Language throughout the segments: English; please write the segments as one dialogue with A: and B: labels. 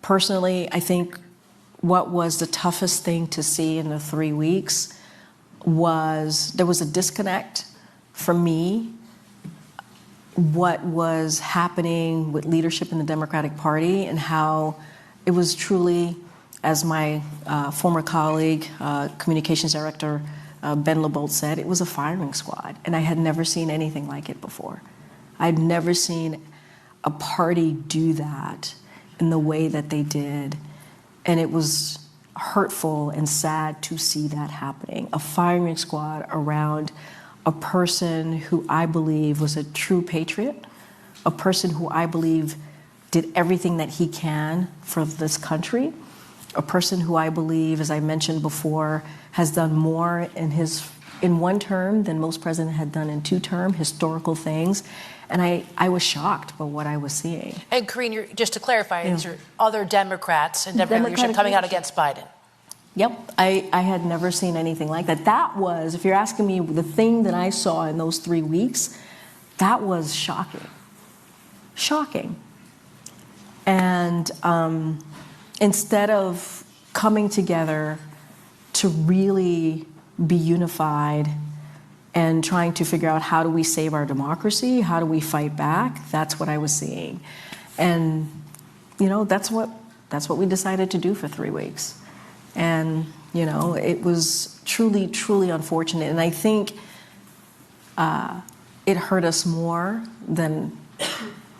A: Personally, I think what was the toughest thing to see in the 3 weeks was there was a disconnect for me, what was happening with leadership in the Democratic Party and how it was truly, as my former colleague, communications director Ben LeBolt said, it was a firing squad. And I had never seen anything like it before. I'd never seen a party do that in the way that they did. And it was hurtful and sad to see that happening. A firing squad around a person who I believe was a true patriot, a person who I believe did everything that he can for this country, a person who I believe, as I mentioned before, has done more in one term than most presidents had done in 2 terms, historical things. And I was shocked by what I was seeing.
B: And Karine, just to clarify, these are other Democrats and Democratic leadership coming out against Biden.
A: Yep, I had never seen anything like that. That was, if you're asking me, the thing that I saw in those 3 weeks, that was shocking. Shocking. And instead of coming together to really be unified and trying to figure out how do we save our democracy, how do we fight back, that's what I was seeing. And, that's what we decided to do for 3 weeks. And, it was truly, truly unfortunate. And I think it hurt us more than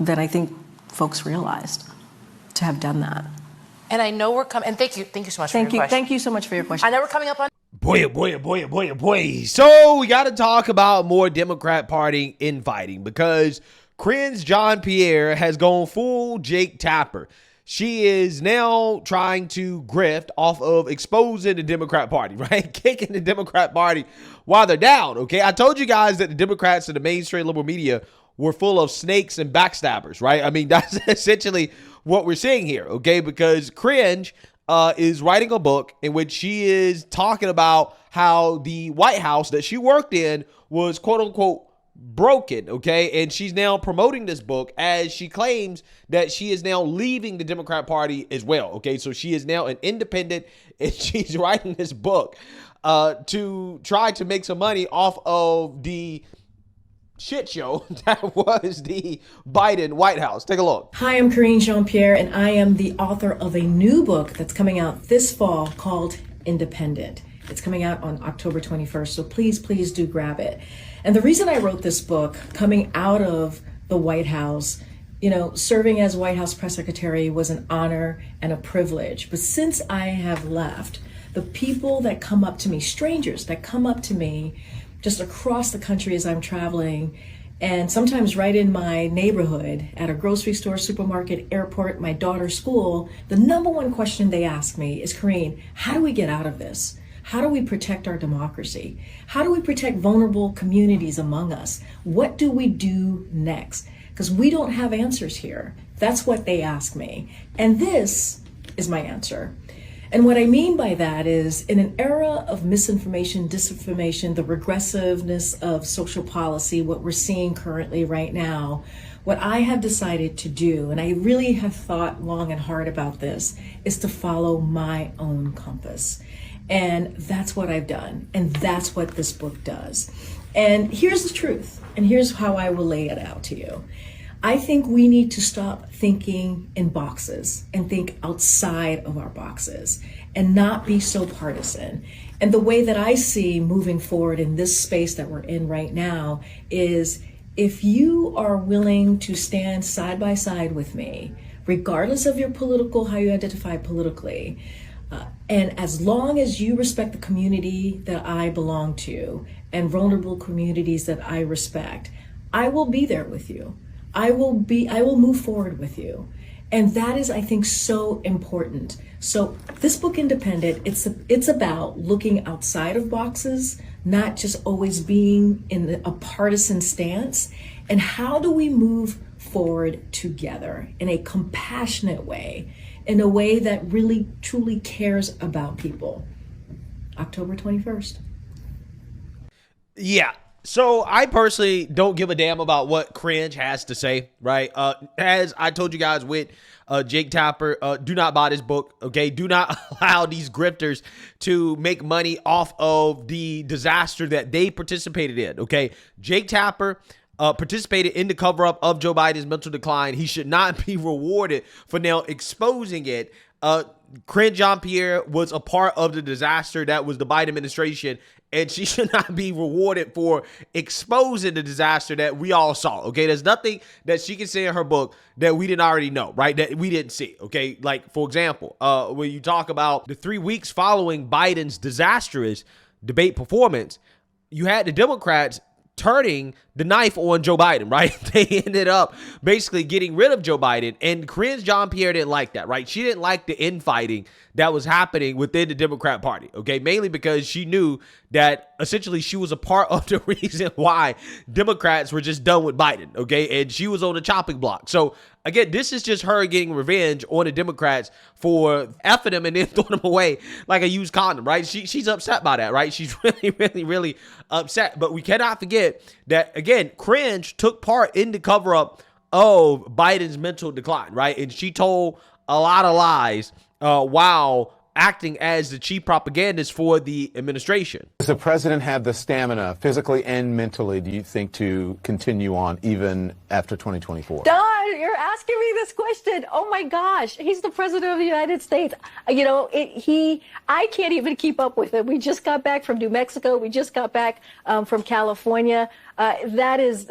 A: I think folks realized to have done that.
B: And I know we're coming, and thank you so much for your question.
A: Thank you so much for your question.
B: I know we're coming up on.
C: Boy. So we got to talk about more Democrat Party infighting because Karine Jean-Pierre has gone full Jake Tapper. She is now trying to grift off of exposing the Democrat Party, right? Kicking the Democrat Party while they're down, okay? I told you guys that the Democrats and the mainstream liberal media were full of snakes and backstabbers, right? I mean, that's essentially what we're seeing here, okay? Because Karine is writing a book in which she is talking about how the White House that she worked in was quote unquote broken, okay? And she's now promoting this book as she claims that she is now leaving the Democrat Party as well, okay? So she is now an independent and she's writing this book to try to make some money off of the shit show that was the Biden White House. Take a look.
A: Hi, I'm Karine Jean-Pierre, and I am the author of a new book that's coming out this fall called Independent. It's coming out on October 21st, so please do grab it. And the reason I wrote this book, coming out of the White House, serving as White House press secretary was an honor and a privilege. But since I have left, the people that come up to me, strangers that come up to me just across the country as I'm traveling, and sometimes right in my neighborhood, at a grocery store, supermarket, airport, my daughter's school, the number one question they ask me is, Karine, how do we get out of this? How do we protect our democracy? How do we protect vulnerable communities among us? What do we do next? Because we don't have answers here. That's what they ask me. And this is my answer. And what I mean by that is, in an era of misinformation, disinformation, the regressiveness of social policy, what we're seeing currently right now, what I have decided to do, and I really have thought long and hard about this, is to follow my own compass. And that's what I've done. And that's what this book does. And here's the truth. And here's how I will lay it out to you. I think we need to stop thinking in boxes and think outside of our boxes and not be so partisan. And the way that I see moving forward in this space that we're in right now is, if you are willing to stand side by side with me, regardless of your how you identify politically, and as long as you respect the community that I belong to and vulnerable communities that I respect, I will be there with you. I will move forward with you. And that is, I think, so important. So this book, Independent, it's about looking outside of boxes, not just always being in a partisan stance. And how do we move forward together in a compassionate way, in a way that really, truly cares about people? October 21st.
C: Yeah. So I personally don't give a damn about what Cringe has to say, right? As I told you guys with Jake Tapper, do not buy this book, okay? Do not allow these grifters to make money off of the disaster that they participated in, okay? Jake Tapper participated in the cover-up of Joe Biden's mental decline. He should not be rewarded for now exposing it. Karine Jean-Pierre was a part of the disaster that was the Biden administration, and she should not be rewarded for exposing the disaster that we all saw, okay? There's nothing that she can say in her book that we didn't already know, right? That we didn't see, okay? Like, for example, when you talk about the 3 weeks following Biden's disastrous debate performance, you had the Democrats turning the knife on Joe Biden, right? They ended up basically getting rid of Joe Biden, and Karine Jean-Pierre didn't like that, right? She didn't like the infighting that was happening within the Democrat Party, okay? Mainly because she knew that essentially she was a part of the reason why Democrats were just done with Biden, okay? And she was on the chopping block. So again, this is just her getting revenge on the Democrats for effing them and then throwing them away like a used condom, right? She's upset by that, right? She's really upset. But we cannot forget that, again, Cringe took part in the cover-up of Biden's mental decline, right? And she told a lot of lies while acting as the chief propagandist for the administration.
D: Does the president have the stamina, physically and mentally, do you think, to continue on even after 2024?
E: Don, you're asking me this question. Oh my gosh, he's the president of the United States. You know, I can't even keep up with him. We just got back from New Mexico. We just got back from California. That is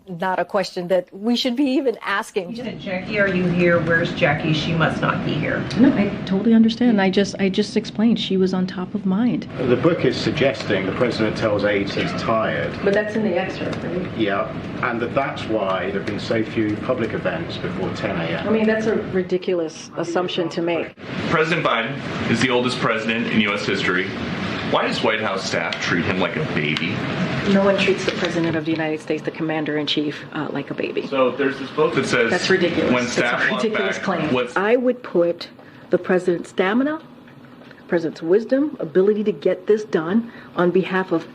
E: not a question that we should be even asking.
F: You said, Jackie, are you here? Where's Jackie? She must not be here.
E: No, I totally understand. I just explained she was on top of mind.
G: The book is suggesting the president tells aides he's tired.
E: But that's in the excerpt, right?
G: Yeah, and that's why there have been so few public events before 10 a.m.
E: I mean, that's a ridiculous assumption to make.
H: President Biden is the oldest president in U.S. history. Why does White House staff treat him like a baby?
E: No one treats the president of the United States, the commander-in-chief, like a baby.
H: So there's this book that says
E: that's ridiculous.
H: When staff
E: that's a ridiculous claim.
H: I
E: would put the president's stamina, president's wisdom, ability to get this done on behalf of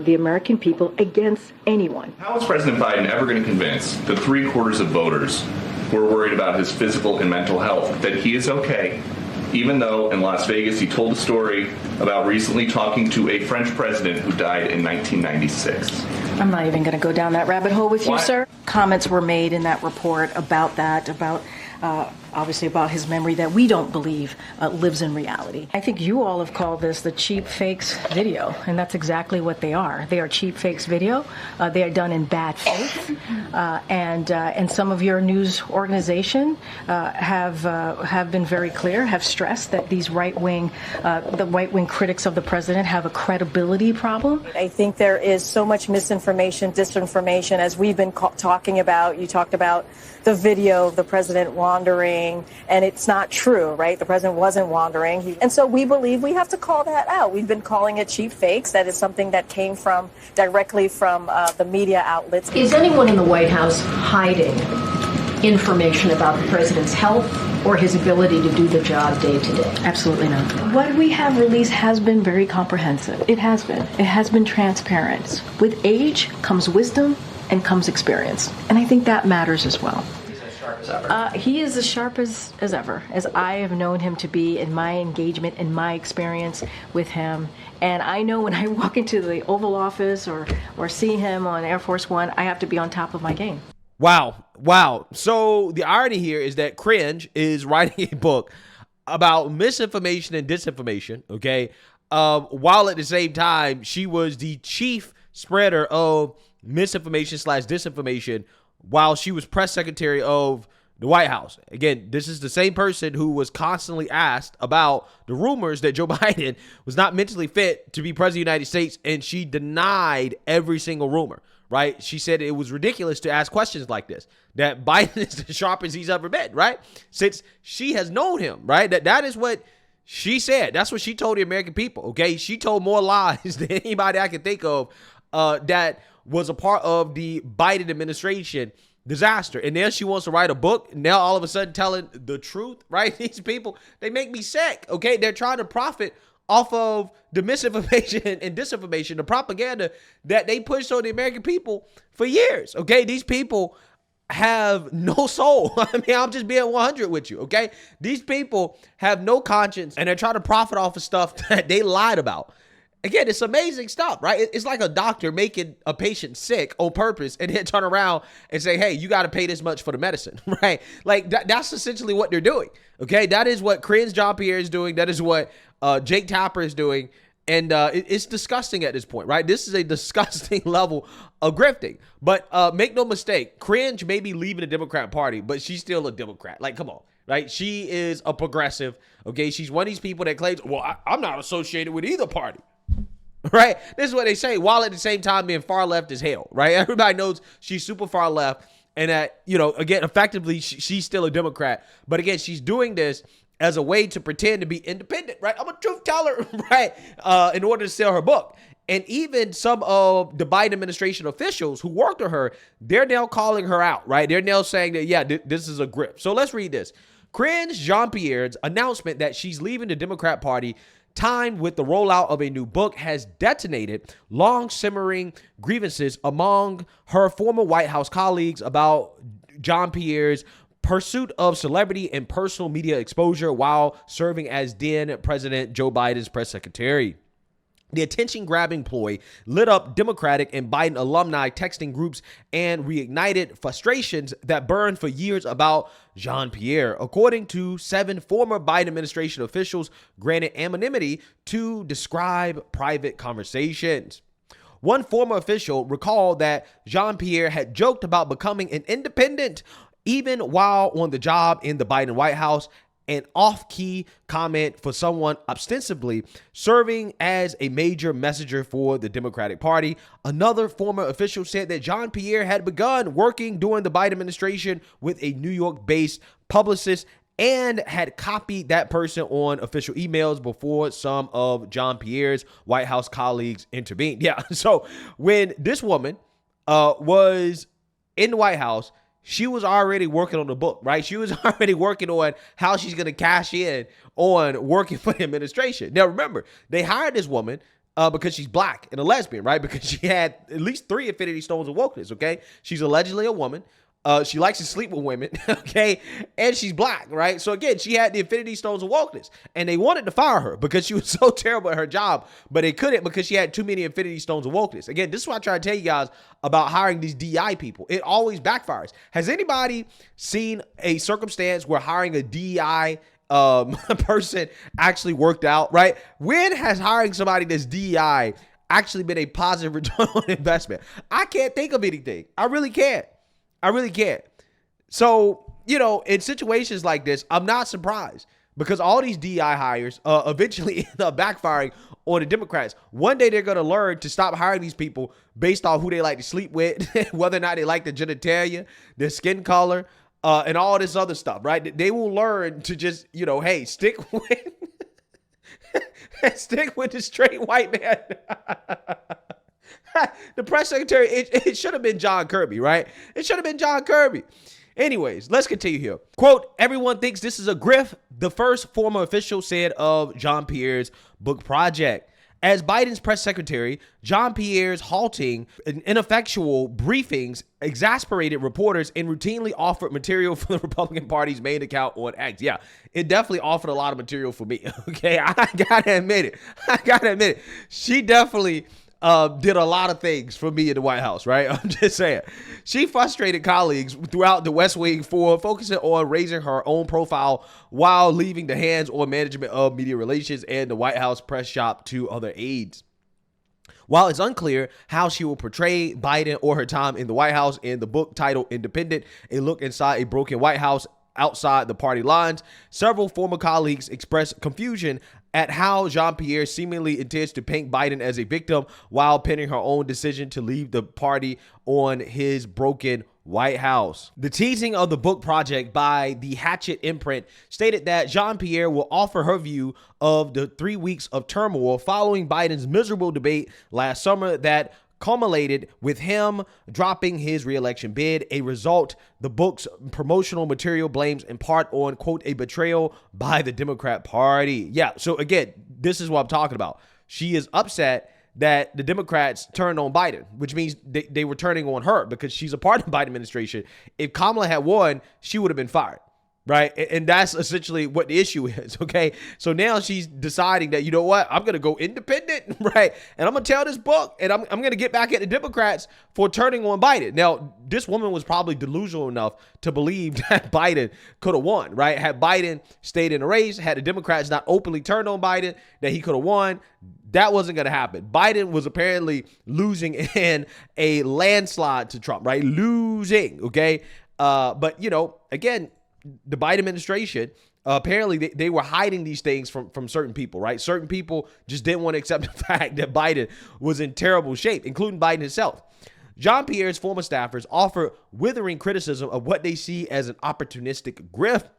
E: the American people against anyone.
H: How is President Biden ever going to convince the 3/4 of voters who are worried about his physical and mental health that he is okay, even though in Las Vegas he told a story about recently talking to a French president who died in 1996?
E: I'm not even going to go down that rabbit hole with
H: Why?
E: you, sir. Comments were made in that report about that, obviously about his memory that we don't believe lives in reality. I think you all have called this the cheap fakes video, and that's exactly what they are. They are cheap fakes video. They are done in bad faith, and some of your news organization have been very clear, have stressed that these the right wing critics of the president have a credibility problem.
I: I think there is so much misinformation, disinformation, as we've been talking about. You talked about the video of the president wandering, and it's not true, right? The president wasn't wandering. And so we believe we have to call that out. We've been calling it cheap fakes. That is something that came directly from the media outlets.
J: Is anyone in the White House hiding information about the president's health or his ability to do the job day to day?
E: Absolutely not. What we have released has been very comprehensive. It has been. It has been transparent. With age comes wisdom and comes experience. And I think that matters as well. He is as sharp as ever, as I have known him to be in my engagement and my experience with him. And I know when I walk into the Oval Office or see him on Air Force One, I have to be on top of my game.
C: Wow. So the irony here is that Cringe is writing a book about misinformation and disinformation, okay? While at the same time, she was the chief spreader of misinformation / disinformation while she was press secretary of the White House. Again, this is the same person who was constantly asked about the rumors that Joe Biden was not mentally fit to be president of the United States, and she denied every single rumor, right? She said it was ridiculous to ask questions like this, that Biden is the sharpest he's ever been, right? Since she has known him, right? That is what she said. That's what she told the American people, okay? She told more lies than anybody I can think of that was a part of the Biden administration disaster. And now she wants to write a book. Now all of a sudden telling the truth, right? These people, they make me sick, okay? They're trying to profit off of the misinformation and disinformation, the propaganda that they pushed on the American people for years. Okay, these people have no soul. I mean, I'm just being 100 with you. Okay, these people have no conscience, and they're trying to profit off of stuff that they lied about. Again, it's amazing stuff, right? It's like a doctor making a patient sick on purpose and then turn around and say, hey, you got to pay this much for the medicine, right? Like that's essentially what they're doing. Okay, that is what Karine Jean-Pierre is doing. That is what Jake Tapper is doing. And it's disgusting at this point, right? This is a disgusting level of grifting. But make no mistake, Cringe may be leaving the Democrat Party, but she's still a Democrat. Like, come on, right? She is a progressive, okay? She's one of these people that claims, well, I'm not associated with either party, right? This is what they say, while at the same time being far left as hell, right? Everybody knows she's super far left, and that, you know, again, effectively, she's still a Democrat. But again, she's doing this as a way to pretend to be independent, right? I'm a truth teller, right? In order to sell her book. And even some of the Biden administration officials who worked with her, they're now calling her out, right? They're now saying that, yeah, this is a grip. So let's read this. Karine Jean-Pierre's announcement that she's leaving the Democrat Party, timed with the rollout of a new book, has detonated long simmering grievances among her former White House colleagues about Jean-Pierre's pursuit of celebrity and personal media exposure while serving as then President Joe Biden's press secretary. The attention-grabbing ploy lit up Democratic and Biden alumni texting groups and reignited frustrations that burned for years about Jean-Pierre, according to 7 former Biden administration officials granted anonymity to describe private conversations. One former official recalled that Jean-Pierre had joked about becoming an independent even while on the job in the Biden White House, an off-key comment for someone ostensibly serving as a major messenger for the Democratic Party. Another former official said that Jean-Pierre had begun working during the Biden administration with a New York-based publicist and had copied that person on official emails before some of Jean-Pierre's White House colleagues intervened. Yeah, so when this woman was in the White House, she was already working on the book, right? She was already working on how she's going to cash in on working for the administration. Now, remember, they hired this woman because she's black and a lesbian, right? Because she had at least 3 Infinity Stones of wokeness, okay? She's allegedly a woman. She likes to sleep with women, okay? And she's black, right? So again, she had the Infinity Stones of wokeness. And they wanted to fire her because she was so terrible at her job, but they couldn't because she had too many Infinity Stones of wokeness. Again, this is what I try to tell you guys about hiring these DEI people. It always backfires. Has anybody seen a circumstance where hiring a DEI person actually worked out, right? When has hiring somebody that's DEI actually been a positive return on investment? I can't think of anything. I really can't. So, you know, in situations like this, I'm not surprised because all these DEI hires eventually end up backfiring on the Democrats. One day they're going to learn to stop hiring these people based on who they like to sleep with, whether or not they like the genitalia, their skin color, and all this other stuff, right? They will learn to just, you know, hey, stick with the straight white man. The press secretary, it should have been John Kirby, right? It should have been John Kirby. Anyways, let's continue here. Quote, everyone thinks this is a grift, the first former official said of Jean-Pierre's book project. As Biden's press secretary, Jean-Pierre's halting and ineffectual briefings exasperated reporters and routinely offered material for the Republican Party's main account on X. Yeah, it definitely offered a lot of material for me. Okay, I gotta admit it. She definitely did a lot of things for me in the White House, right? I'm just saying. She frustrated colleagues throughout the West Wing for focusing on raising her own profile while leaving the hands-on management of media relations and the White House press shop to other aides. While it's unclear how she will portray Biden or her time in the White House in the book titled Independent, A Look Inside a Broken White House Outside the Party Lines, several former colleagues expressed confusion at how Jean-Pierre seemingly intends to paint Biden as a victim while pinning her own decision to leave the party on his broken White House. The teasing of the book project by the Hatchet imprint stated that Jean-Pierre will offer her view of the 3 weeks of turmoil following Biden's miserable debate last summer that culminated with him dropping his re-election bid, a result the book's promotional material blames in part on, quote, a betrayal by the Democrat Party. Yeah, so again, this is what I'm talking about. She is upset that the Democrats turned on Biden, which means they were turning on her because she's a part of the Biden administration. If Kamala had won, she would have been fired. Right. And that's essentially what the issue is. OK, so now she's deciding that, you know what, I'm going to go independent. Right. And I'm going to tell this book and I'm going to get back at the Democrats for turning on Biden. Now, this woman was probably delusional enough to believe that Biden could have won. Right. Had Biden stayed in the race, had the Democrats not openly turned on Biden, that he could have won. That wasn't going to happen. Biden was apparently losing in a landslide to Trump. Right. Losing. OK. But, you know, again, the Biden administration, apparently they were hiding these things from certain people, right? Certain people just didn't want to accept the fact that Biden was in terrible shape, including Biden himself. Jean-Pierre's former staffers offer withering criticism of what they see as an opportunistic grift.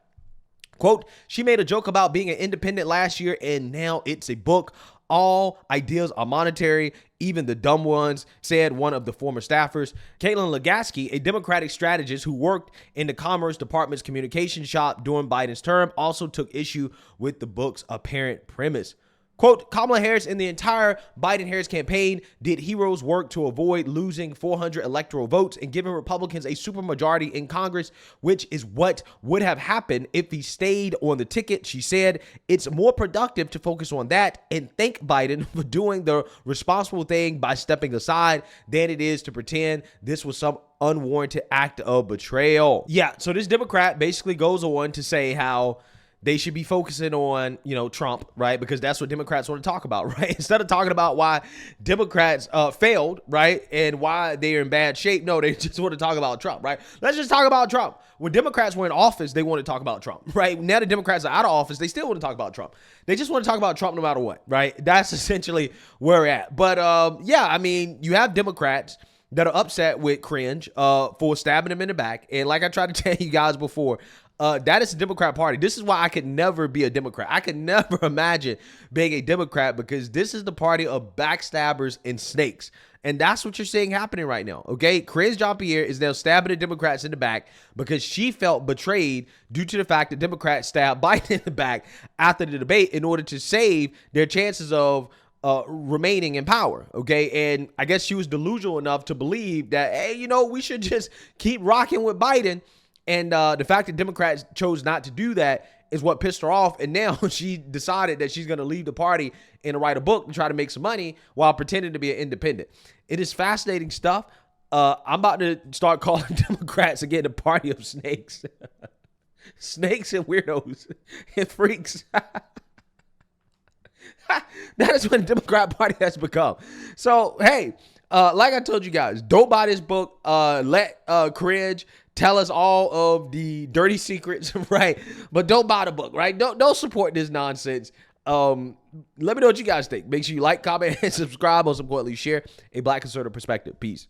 C: Quote, she made a joke about being an independent last year, and now it's a book. All ideas are monetary, even the dumb ones, said one of the former staffers. Caitlin Legasky, a Democratic strategist who worked in the Commerce Department's communication shop during Biden's term, also took issue with the book's apparent premise. Quote, Kamala Harris and the entire Biden-Harris campaign did heroes work to avoid losing 400 electoral votes and giving Republicans a supermajority in Congress, which is what would have happened if he stayed on the ticket. She said it's more productive to focus on that and thank Biden for doing the responsible thing by stepping aside than it is to pretend this was some unwarranted act of betrayal. Yeah, so this Democrat basically goes on to say how they should be focusing on, you know, Trump, right? Because that's what Democrats want to talk about, right? Instead of talking about why Democrats failed, right? And why they're in bad shape. No, they just want to talk about Trump, right? Let's just talk about Trump. When Democrats were in office, they want to talk about Trump, right? Now the Democrats are out of office, they still want to talk about Trump. They just want to talk about Trump no matter what, right? That's essentially where we're at. But yeah, I mean, you have Democrats that are upset with Cringe for stabbing him in the back. And like I tried to tell you guys before, that is the Democrat Party. This is why I could never be a Democrat. I could never imagine being a Democrat because this is the party of backstabbers and snakes. And that's what you're seeing happening right now. Okay. Karine Jean-Pierre is now stabbing the Democrats in the back because she felt betrayed due to the fact that Democrats stabbed Biden in the back after the debate in order to save their chances of remaining in power. Okay. And I guess she was delusional enough to believe that, hey, you know, we should just keep rocking with Biden. And the fact that Democrats chose not to do that is what pissed her off. And now she decided that she's going to leave the party and write a book and try to make some money while pretending to be an independent. It is fascinating stuff. I'm about to start calling Democrats again the party of snakes. Snakes and weirdos and freaks. That is what the Democrat Party has become. So, hey, like I told you guys, don't buy this book. Let Cringe tell us all of the dirty secrets, right? But don't buy the book, right? Don't support this nonsense. Let me know what you guys think. Make sure you like, comment, and subscribe. Most importantly, share a Black conservative perspective. Peace.